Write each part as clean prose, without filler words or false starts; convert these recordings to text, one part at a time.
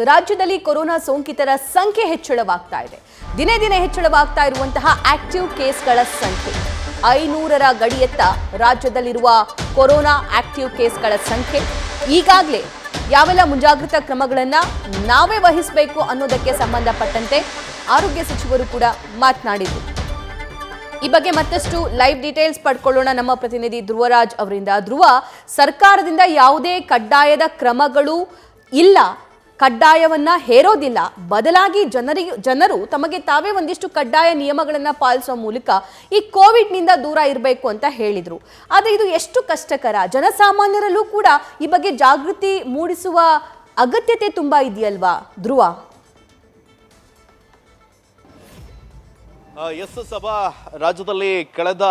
ರಾಜ್ಯದಲ್ಲಿ ಕೊರೋನಾ ಸೋಂಕಿತರ ಸಂಖ್ಯೆ ಹೆಚ್ಚಳವಾಗ್ತಾ ಇದೆ. ದಿನೇ ದಿನೇ ಹೆಚ್ಚಳವಾಗ್ತಾ ಇರುವಂತಹ ಆಕ್ಟಿವ್ ಕೇಸ್ಗಳ ಸಂಖ್ಯೆ 500ರ ಗಡಿಯತ್ತ ರಾಜ್ಯದಲ್ಲಿರುವ ಕೊರೋನಾ ಆಕ್ಟಿವ್ ಕೇಸ್ಗಳ ಸಂಖ್ಯೆ. ಈಗಾಗಲೇ ಯಾವೆಲ್ಲ ಮುಂಜಾಗ್ರತಾ ಕ್ರಮಗಳನ್ನು ನಾವೇ ವಹಿಸಬೇಕು ಅನ್ನೋದಕ್ಕೆ ಸಂಬಂಧಪಟ್ಟಂತೆ ಆರೋಗ್ಯ ಸಚಿವರು ಕೂಡ ಮಾತನಾಡಿದರು. ಈ ಬಗ್ಗೆ ಮತ್ತಷ್ಟು ಲೈವ್ ಡೀಟೇಲ್ಸ್ ಪಡ್ಕೊಳ್ಳೋಣ ನಮ್ಮ ಪ್ರತಿನಿಧಿ ಧ್ರುವರಾಜ್ ಅವರಿಂದ. ಧ್ರುವ, ಸರ್ಕಾರದಿಂದ ಯಾವುದೇ ಕಡ್ಡಾಯದ ಕ್ರಮಗಳು ಇಲ್ಲ, ಕಡ್ಡಾಯವನ್ನ ಹೇರೋದಿಲ್ಲ, ಬದಲಾಗಿ ಜನರು ತಮಗೆ ತಾವೇ ಒಂದಿಷ್ಟು ಕಡ್ಡಾಯ ನಿಯಮಗಳನ್ನು ಪಾಲಿಸುವ ಮೂಲಕ ಈ ಕೋವಿಡ್ನಿಂದ ದೂರ ಇರಬೇಕು ಅಂತ ಹೇಳಿದ್ರು. ಆದರೆ ಇದು ಎಷ್ಟು ಕಷ್ಟಕರ, ಜನಸಾಮಾನ್ಯರಲ್ಲೂ ಕೂಡ ಈ ಬಗ್ಗೆ ಜಾಗೃತಿ ಮೂಡಿಸುವ ಅಗತ್ಯತೆ ತುಂಬಾ ಇದೆಯಲ್ವಾ ಧ್ರುವ? ಎಸ್ ಸಭಾ, ರಾಜ್ಯದಲ್ಲಿ ಕಳೆದ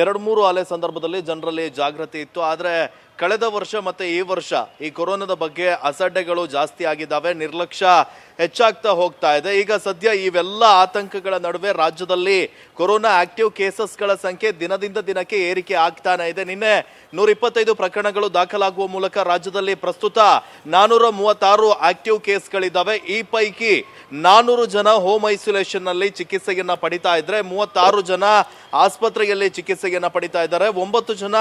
2-3 ಅಲೆ ಸಂದರ್ಭದಲ್ಲಿ ಜನರಲ್ಲಿ ಜಾಗೃತಿ ಇತ್ತು. ಆದರೆ ಕಳೆದ ವರ್ಷ ಮತ್ತೆ ಈ ವರ್ಷ ಈ ಕೊರೋನಾದ ಬಗ್ಗೆ ಅಸಡ್ಡೆಗಳು ಜಾಸ್ತಿ ಆಗಿದ್ದಾವೆ, ನಿರ್ಲಕ್ಷ್ಯ ಹೆಚ್ಚಾಗ್ತಾ ಹೋಗ್ತಾ ಇದೆ. ಈಗ ಸದ್ಯ ಇವೆಲ್ಲ ಆತಂಕಗಳ ನಡುವೆ ರಾಜ್ಯದಲ್ಲಿ ಕೊರೋನಾ ಆಕ್ಟಿವ್ ಕೇಸಸ್ಗಳ ಸಂಖ್ಯೆ ದಿನದಿಂದ ದಿನಕ್ಕೆ ಏರಿಕೆ ಆಗ್ತಾನೆ ಇದೆ. ನಿನ್ನೆ 125 ಪ್ರಕರಣಗಳು ದಾಖಲಾಗುವ ಮೂಲಕ ರಾಜ್ಯದಲ್ಲಿ ಪ್ರಸ್ತುತ 436 ಆಕ್ಟಿವ್ ಕೇಸ್ಗಳಿದ್ದಾವೆ. ಈ ಪೈಕಿ 400 ಜನ ಹೋಮ್ ಐಸೋಲೇಷನ್ ನಲ್ಲಿ ಚಿಕಿತ್ಸೆಯನ್ನ ಪಡಿತಾ ಇದ್ರೆ, 36 ಜನ ಆಸ್ಪತ್ರೆಯಲ್ಲಿ ಚಿಕಿತ್ಸೆಯನ್ನ ಪಡಿತಾ ಇದ್ದಾರೆ, 9 ಜನ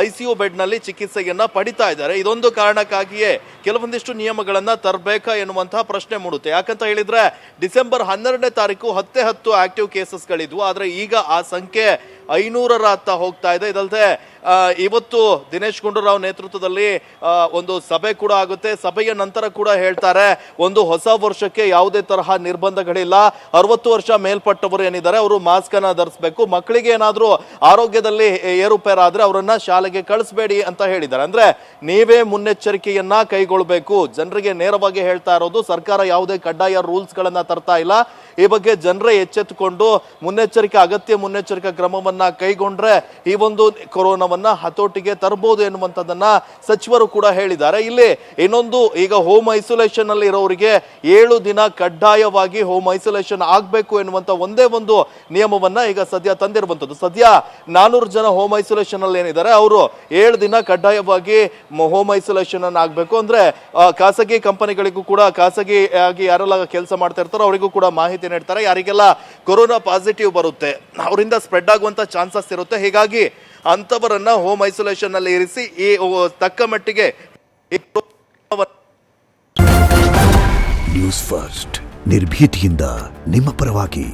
ICU ಬೆಡ್ ನಲ್ಲಿ ಚಿಕಿತ್ಸೆಯನ್ನ ಪಡಿತಾ ಇದ್ದಾರೆ. ಇದೊಂದು ಕಾರಣಕ್ಕಾಗಿಯೇ ಕೆಲವೊಂದಿಷ್ಟು ನಿಯಮಗಳನ್ನ ತರಬೇಕಾ ಎನ್ನುವಂತಹ ಪ್ರಶ್ನೆ ಮೂಡುತ್ತೆ. ಯಾಕಂತ ಹೇಳಿದ್ರೆ ಡಿಸೆಂಬರ್ 12ನೇ ತಾರೀಕು 10 ಆಕ್ಟಿವ್ ಕೇಸಸ್ಗಳಿದ್ವು, ಆದ್ರೆ ಈಗ ಆ ಸಂಖ್ಯೆ 500ರ ಹತ್ತ ಹೋಗ್ತಾ ಇದೆ. ಇದಲ್ಲದೆ ಇವತ್ತು ದಿನೇಶ್ ಗುಂಡೂರಾವ್ ನೇತೃತ್ವದಲ್ಲಿ ಒಂದು ಸಭೆ ಕೂಡ ಆಗುತ್ತೆ. ಸಭೆಯ ನಂತರ ಕೂಡ ಹೇಳ್ತಾರೆ, ಒಂದು ಹೊಸ ವರ್ಷಕ್ಕೆ ಯಾವುದೇ ತರಹ ನಿರ್ಬಂಧಗಳಿಲ್ಲ, 60 ವರ್ಷ ಮೇಲ್ಪಟ್ಟವರು ಏನಿದ್ದಾರೆ ಅವರು ಮಾಸ್ಕ್ ಅನ್ನ ಧರಿಸಬೇಕು, ಮಕ್ಕಳಿಗೆ ಏನಾದ್ರೂ ಆರೋಗ್ಯದಲ್ಲಿ ಏರುಪೇರಾದ್ರೆ ಅವರನ್ನ ಶಾಲೆಗೆ ಕಳಿಸಬೇಡಿ ಅಂತ ಹೇಳಿದ್ದಾರೆ. ಅಂದ್ರೆ ನೀವೇ ಮುನ್ನೆಚ್ಚರಿಕೆಯನ್ನ ಕೈಗೊಳ್ಳಬೇಕು. ಜನರಿಗೆ ನೇರವಾಗಿ ಹೇಳ್ತಾ ಇರೋದು, ಸರ್ಕಾರ ಯಾವುದೇ ಕಡ್ಡಾಯ ರೂಲ್ಸ್ ಗಳನ್ನ ತರ್ತಾ ಇಲ್ಲ. ಈ ಬಗ್ಗೆ ಜನರೇ ಎಚ್ಚೆತ್ತುಕೊಂಡು ಅಗತ್ಯ ಮುನ್ನೆಚ್ಚರಿಕಾ ಕ್ರಮವನ್ನ ಕೈಗೊಂಡ್ರೆ ಈ ಒಂದು ಕೊರೋನಾವನ್ನ ಹತೋಟಿಗೆ ತರಬಹುದು ಎನ್ನುವಂಥದ್ದನ್ನ ಸಚಿವರು ಕೂಡ ಹೇಳಿದ್ದಾರೆ. ಇಲ್ಲಿ ಇನ್ನೊಂದು, ಈಗ ಹೋಮ್ ಐಸೋಲೇಷನ್ ಅಲ್ಲಿ ಇರೋರಿಗೆ 7 ದಿನ ಕಡ್ಡಾಯವಾಗಿ ಹೋಮ್ ಐಸೋಲೇಷನ್ ಆಗಬೇಕು ಎನ್ನುವಂತ ಒಂದೇ ಒಂದು ನಿಯಮವನ್ನ ಈಗ ಸದ್ಯ ತಂದಿರುವಂತದ್ದು. ಸದ್ಯ 400 ಜನ ಹೋಮ್ ಐಸೋಲೇಷನ್ ಅಲ್ಲಿ ಏನಿದ್ದಾರೆ ಅವರು 7 ದಿನ ಕಡ್ಡಾಯವಾಗಿ ಹೋಮ್ ಐಸೋಲೇಷನ್ ಅನ್ನ ಆಗ್ಬೇಕು. ಅಂದ್ರೆ ಖಾಸಗಿ ಕಂಪನಿಗಳಿಗೂ ಕೂಡ, ಖಾಸಗಿಯಾಗಿ ಯಾರೆಲ್ಲ ಕೆಲಸ ಮಾಡ್ತಾ ಇರ್ತಾರೋ ಅವರಿಗೂ ಕೂಡ ಮಾಹಿತಿ ನೀಡ್ತಾರೆ. ಯಾರಿಗೆಲ್ಲ ಕೊರೋನಾ ಪಾಸಿಟಿವ್ ಬರುತ್ತೆ ಅವರಿಂದ ಸ್ಪ್ರೆಡ್ ಆಗುವಂತ ಚಾನ್ಸಸ್ ಇರುತ್ತೆ. ಹೀಗಾಗಿ ಅಂತವರನ್ನ ಹೋಮ್ ಐಸೋಲೇಷನ್ ನಲ್ಲಿ ಇರಿಸಿ ಈ ತಕ್ಕ ಮಟ್ಟಿಗೆ ನ್ಯೂಸ್ ಫಸ್ಟ್ ನಿರ್ಭೀತಿಯಿಂದ ನಿಮ್ಮ ಪರವಾಗಿ.